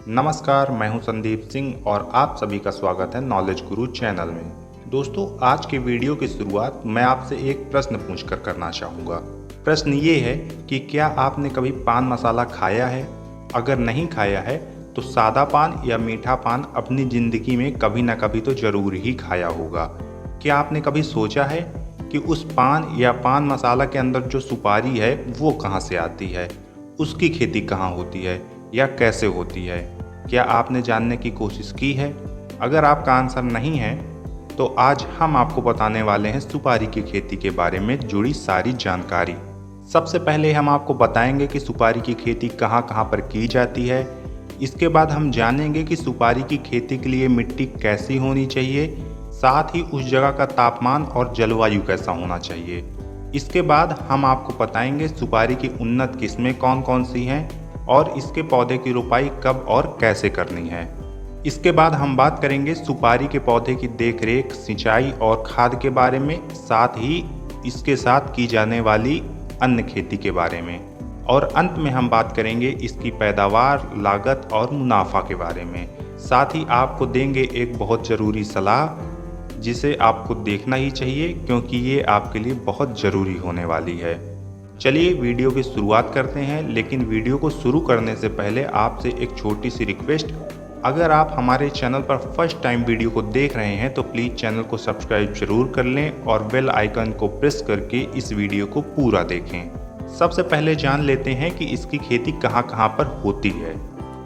नमस्कार, मैं हूं संदीप सिंह और आप सभी का स्वागत है नॉलेज गुरु चैनल में। दोस्तों, आज के वीडियो की शुरुआत मैं आपसे एक प्रश्न पूछकर करना चाहूँगा। प्रश्न ये है कि क्या आपने कभी पान मसाला खाया है? अगर नहीं खाया है तो सादा पान या मीठा पान अपनी ज़िंदगी में कभी ना कभी तो ज़रूर ही खाया होगा। क्या आपने कभी सोचा है कि उस पान या पान मसाला के अंदर जो सुपारी है वो कहाँ से आती है, उसकी खेती कहाँ होती है या कैसे होती है? क्या आपने जानने की कोशिश की है? अगर आपका आंसर नहीं है तो आज हम आपको बताने वाले हैं सुपारी की खेती के बारे में जुड़ी सारी जानकारी। सबसे पहले हम आपको बताएंगे कि सुपारी की खेती कहाँ कहाँ पर की जाती है। इसके बाद हम जानेंगे कि सुपारी की खेती के लिए मिट्टी कैसी होनी चाहिए, साथ ही उस जगह का तापमान और जलवायु कैसा होना चाहिए। इसके बाद हम आपको बताएंगे सुपारी की उन्नत किस्में कौन कौन सी हैं और इसके पौधे की रोपाई कब और कैसे करनी है। इसके बाद हम बात करेंगे सुपारी के पौधे की देखरेख, सिंचाई और खाद के बारे में, साथ ही इसके साथ की जाने वाली अन्य खेती के बारे में, और अंत में हम बात करेंगे इसकी पैदावार, लागत और मुनाफा के बारे में। साथ ही आपको देंगे एक बहुत ज़रूरी सलाह जिसे आपको देखना ही चाहिए क्योंकि ये आपके लिए बहुत ज़रूरी होने वाली है। चलिए वीडियो की शुरुआत करते हैं, लेकिन वीडियो को शुरू करने से पहले आपसे एक छोटी सी रिक्वेस्ट। अगर आप हमारे चैनल पर फर्स्ट टाइम वीडियो को देख रहे हैं तो प्लीज़ चैनल को सब्सक्राइब जरूर कर लें और बेल आइकन को प्रेस करके इस वीडियो को पूरा देखें। सबसे पहले जान लेते हैं कि इसकी खेती कहाँ कहाँ पर होती है।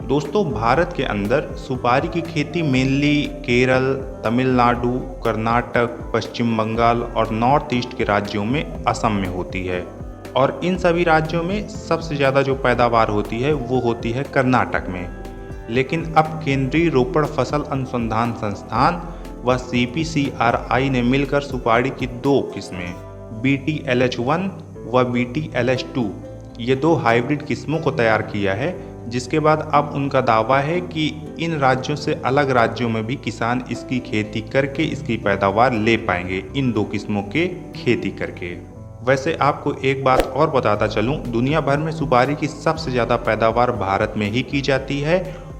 दोस्तों, भारत के अंदर सुपारी की खेती मेनली केरल, तमिलनाडु, कर्नाटक, पश्चिम बंगाल और नॉर्थ ईस्ट के राज्यों में, असम में होती है। और इन सभी राज्यों में सबसे ज़्यादा जो पैदावार होती है वो होती है कर्नाटक में। लेकिन अब केंद्रीय रोपड़ फसल अनुसंधान संस्थान व CPCRI ने मिलकर सुपारी की दो किस्में BTLH1 व BTLH2 ये दो हाइब्रिड किस्मों को तैयार किया है, जिसके बाद अब उनका दावा है कि इन राज्यों से अलग राज्यों में भी किसान इसकी खेती करके इसकी पैदावार ले पाएंगे इन दो किस्मों के खेती करके। वैसे आपको एक बात और बताता चलूं, दुनिया भर में सुपारी की सबसे ज़्यादा पैदावार भारत में ही की जाती है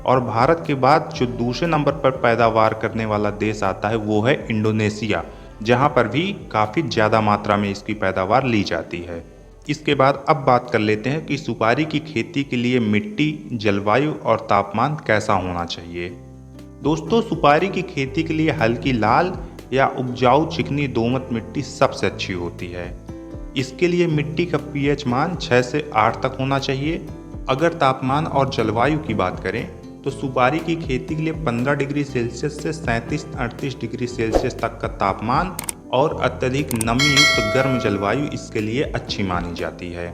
और भारत के बाद जो दूसरे नंबर पर पैदावार करने वाला देश आता है वो है इंडोनेशिया, जहां पर भी काफ़ी ज़्यादा मात्रा में इसकी पैदावार ली जाती है। इसके बाद अब बात कर लेते हैं कि सुपारी की खेती के लिए मिट्टी, जलवायु और तापमान कैसा होना चाहिए। दोस्तों, सुपारी की खेती के लिए हल्की लाल या उपजाऊ चिकनी दोमट मिट्टी सबसे अच्छी होती है। इसके लिए मिट्टी का pH मान 6 से 8 तक होना चाहिए। अगर तापमान और जलवायु की बात करें तो सुपारी की खेती के लिए 15 डिग्री सेल्सियस से 37-38 डिग्री सेल्सियस तक का तापमान और अत्यधिक नमी युक्त गर्म जलवायु इसके लिए अच्छी मानी जाती है।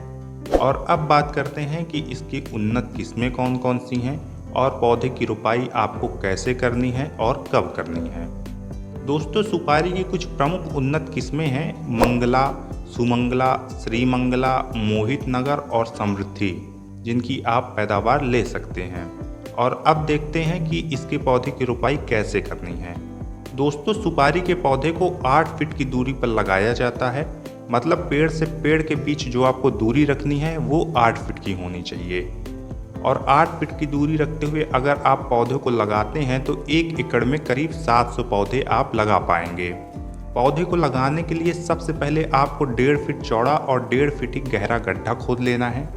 और अब बात करते हैं कि इसकी उन्नत किस्में कौन कौन सी हैं और पौधे की रोपाई आपको कैसे करनी है और कब करनी है। दोस्तों, सुपारी की कुछ प्रमुख उन्नत किस्में हैं मंगला, सुमंगला, श्रीमंगला, मोहित नगर और समृद्धि, जिनकी आप पैदावार ले सकते हैं। और अब देखते हैं कि इसके पौधे की रोपाई कैसे करनी है। दोस्तों, सुपारी के पौधे को 8 फीट की दूरी पर लगाया जाता है, मतलब पेड़ से पेड़ के बीच जो आपको दूरी रखनी है वो 8 फीट की होनी चाहिए। और 8 फीट की दूरी रखते हुए अगर आप पौधे को लगाते हैं तो 1 एकड़ में करीब 700 पौधे आप लगा पाएंगे। पौधे को लगाने के लिए सबसे पहले आपको 1.5 फीट चौड़ा और 1.5 फीट ही गहरा गड्ढा खोद लेना है।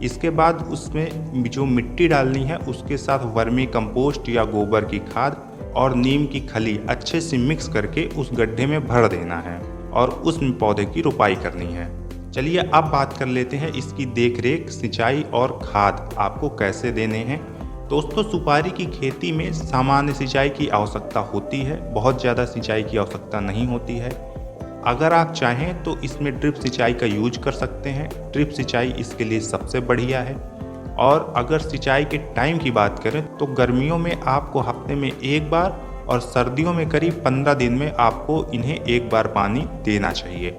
इसके बाद उसमें जो मिट्टी डालनी है उसके साथ वर्मी कंपोस्ट या गोबर की खाद और नीम की खली अच्छे से मिक्स करके उस गड्ढे में भर देना है और उसमें पौधे की रोपाई करनी है। चलिए अब बात कर लेते हैं इसकी देखरेख, सिंचाई और खाद आपको कैसे देने हैं। दोस्तों, सुपारी की खेती में सामान्य सिंचाई की आवश्यकता होती है, बहुत ज़्यादा सिंचाई की आवश्यकता नहीं होती है। अगर आप चाहें तो इसमें ड्रिप सिंचाई का यूज कर सकते हैं। ड्रिप सिंचाई इसके लिए सबसे बढ़िया है। और अगर सिंचाई के टाइम की बात करें तो गर्मियों में आपको हफ्ते में एक बार और सर्दियों में करीब 15 दिन में आपको इन्हें एक बार पानी देना चाहिए।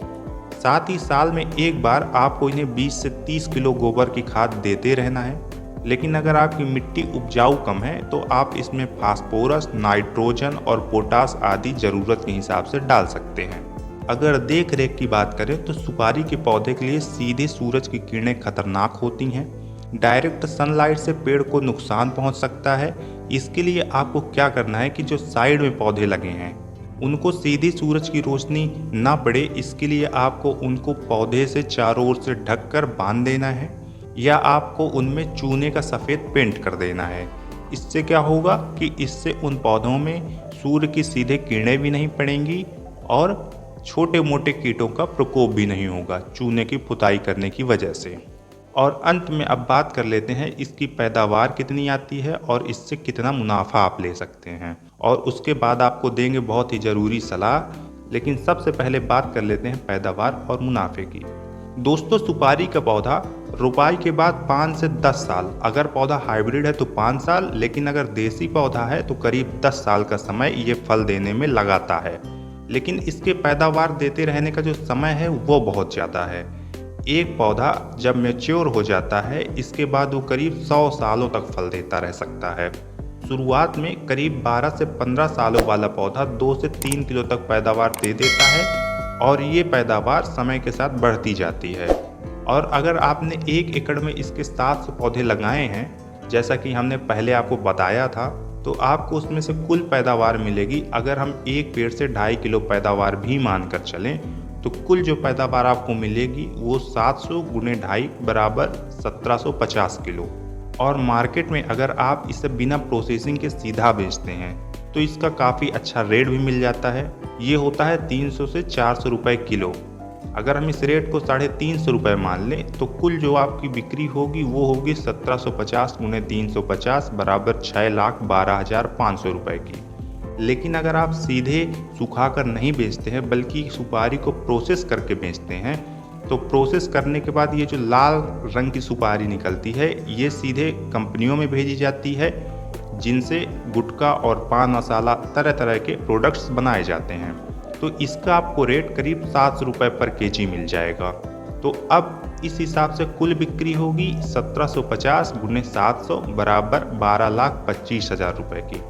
साथ ही साल में एक बार आपको इन्हें 20 से 30 किलो गोबर की खाद देते रहना है। लेकिन अगर आपकी मिट्टी उपजाऊ कम है तो आप इसमें फास्फोरस, नाइट्रोजन और पोटास आदि ज़रूरत के हिसाब से डाल सकते हैं। अगर देख रेख की बात करें तो सुपारी के पौधे के लिए सीधे सूरज की किरणें खतरनाक होती हैं, डायरेक्ट सनलाइट से पेड़ को नुकसान पहुंच सकता है। इसके लिए आपको क्या करना है कि जो साइड में पौधे लगे हैं उनको सीधी सूरज की रोशनी ना पड़े, इसके लिए आपको उनको पौधे से चारों ओर से ढककर बांध देना है या आपको उनमें चूने का सफ़ेद पेंट कर देना है। इससे क्या होगा कि इससे उन पौधों में सूर्य की सीधे किरणें भी नहीं पड़ेंगी और छोटे मोटे कीटों का प्रकोप भी नहीं होगा चूने की पुताई करने की वजह से। और अंत में अब बात कर लेते हैं इसकी पैदावार कितनी आती है और इससे कितना मुनाफा आप ले सकते हैं, और उसके बाद आपको देंगे बहुत ही ज़रूरी सलाह। लेकिन सबसे पहले बात कर लेते हैं पैदावार और मुनाफे की। दोस्तों, सुपारी का पौधा रोपाई के बाद 5 से 10 साल, अगर पौधा हाइब्रिड है तो 5 साल, लेकिन अगर देसी पौधा है तो करीब 10 साल का समय ये फल देने में लगाता है। लेकिन इसके पैदावार देते रहने का जो समय है वो बहुत ज़्यादा है। एक पौधा जब मैच्योर हो जाता है इसके बाद वो करीब 100 सालों तक फल देता रह सकता है। शुरुआत में करीब 12 से 15 सालों वाला पौधा 2 से 3 किलो तक पैदावार दे देता है और ये पैदावार समय के साथ बढ़ती जाती है। और अगर आपने 1 एकड़ में इसके 700 पौधे लगाए हैं, जैसा कि हमने पहले आपको बताया था, तो आपको उसमें से कुल पैदावार मिलेगी, अगर हम एक पेड़ से 2.5 किलो पैदावार भी मानकर चलें तो कुल जो पैदावार आपको मिलेगी वो 700 गुणे 2.5 बराबर 1750 किलो। और मार्केट में अगर आप इसे बिना प्रोसेसिंग के सीधा बेचते हैं तो इसका काफ़ी अच्छा रेट भी मिल जाता है। ये होता है 300 से 400 रुपये किलो। अगर हम इस रेट को 350 रुपये मान लें तो कुल जो आपकी बिक्री होगी वो होगी 1750 गुणे 350 बराबर 6,12,500 रुपये की। लेकिन अगर आप सीधे सुखाकर नहीं बेचते हैं बल्कि सुपारी को प्रोसेस करके बेचते हैं तो प्रोसेस करने के बाद ये जो लाल रंग की सुपारी निकलती है ये सीधे कंपनियों में भेजी जाती है जिनसे गुटखा और पान मसाला तरह तरह के प्रोडक्ट्स बनाए जाते हैं। तो इसका आपको रेट करीब 700 रुपये पर केजी मिल जाएगा। तो अब इस हिसाब से कुल बिक्री होगी 1750 गुने 700 बराबर 12,25,000 रुपये की।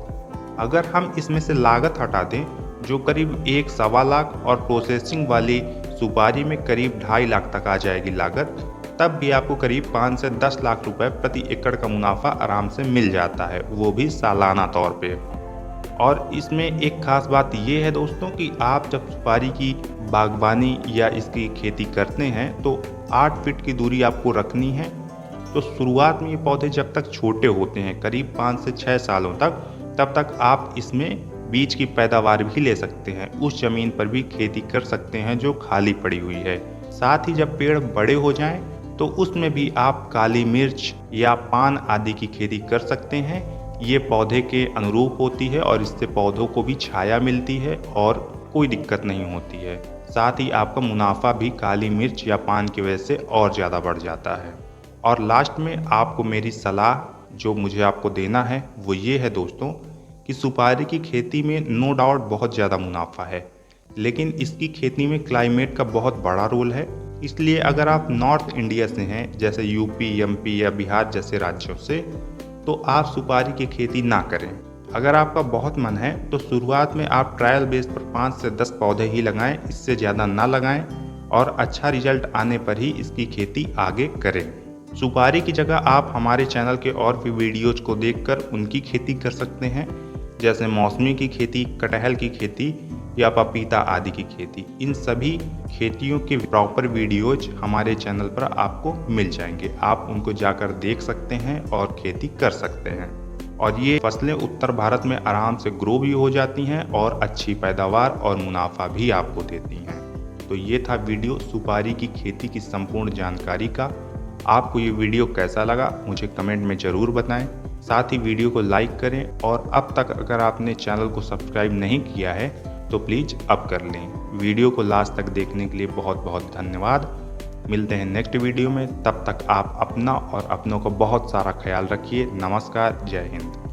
अगर हम इसमें से लागत हटा दें जो करीब 1,15 और प्रोसेसिंग वाली सुपारी में करीब 2.5 लाख तक आ जाएगी लागत, तब भी आपको करीब 5 से 10 लाख रुपए प्रति एकड़ का मुनाफा आराम से मिल जाता है, वो भी सालाना तौर पे। और इसमें एक खास बात ये है दोस्तों कि आप जब सुपारी की बागवानी या इसकी खेती करते हैं तो 8 फीट की दूरी आपको रखनी है। तो शुरुआत में ये पौधे जब तक छोटे होते हैं करीब 5 से 6 सालों तक, तब तक आप इसमें बीज की पैदावार भी ले सकते हैं, उस ज़मीन पर भी खेती कर सकते हैं जो खाली पड़ी हुई है। साथ ही जब पेड़ बड़े हो जाएं तो उसमें भी आप काली मिर्च या पान आदि की खेती कर सकते हैं। ये पौधे के अनुरूप होती है और इससे पौधों को भी छाया मिलती है और कोई दिक्कत नहीं होती है। साथ ही आपका मुनाफा भी काली मिर्च या पान की वजह से और ज़्यादा बढ़ जाता है। और लास्ट में आपको मेरी सलाह जो मुझे आपको देना है वो ये है दोस्तों कि सुपारी की खेती में नो डाउट बहुत ज़्यादा मुनाफा है, लेकिन इसकी खेती में क्लाइमेट का बहुत बड़ा रोल है। इसलिए अगर आप नॉर्थ इंडिया से हैं जैसे यूपी, एमपी या बिहार जैसे राज्यों से, तो आप सुपारी की खेती ना करें। अगर आपका बहुत मन है तो शुरुआत में आप ट्रायल बेस पर 5 से 10 पौधे ही लगाएं, इससे ज़्यादा ना लगाएं, और अच्छा रिजल्ट आने पर ही इसकी खेती आगे करें। सुपारी की जगह आप हमारे चैनल के और भी वीडियोज को देखकर उनकी खेती कर सकते हैं, जैसे मौसमी की खेती, कटहल की खेती या पपीता आदि की खेती। इन सभी खेतियों के प्रॉपर वीडियोज हमारे चैनल पर आपको मिल जाएंगे, आप उनको जाकर देख सकते हैं और खेती कर सकते हैं। और ये फसलें उत्तर भारत में आराम से ग्रो भी हो जाती हैं और अच्छी पैदावार और मुनाफा भी आपको देती हैं। तो ये था वीडियो सुपारी की खेती की संपूर्ण जानकारी का। आपको ये वीडियो कैसा लगा मुझे कमेंट में ज़रूर बताएं। साथ ही वीडियो को लाइक करें और अब तक अगर आपने चैनल को सब्सक्राइब नहीं किया है तो प्लीज़ अब कर लें। वीडियो को लास्ट तक देखने के लिए बहुत बहुत धन्यवाद। मिलते हैं नेक्स्ट वीडियो में, तब तक आप अपना और अपनों का बहुत सारा ख्याल रखिए। नमस्कार, जय हिंद।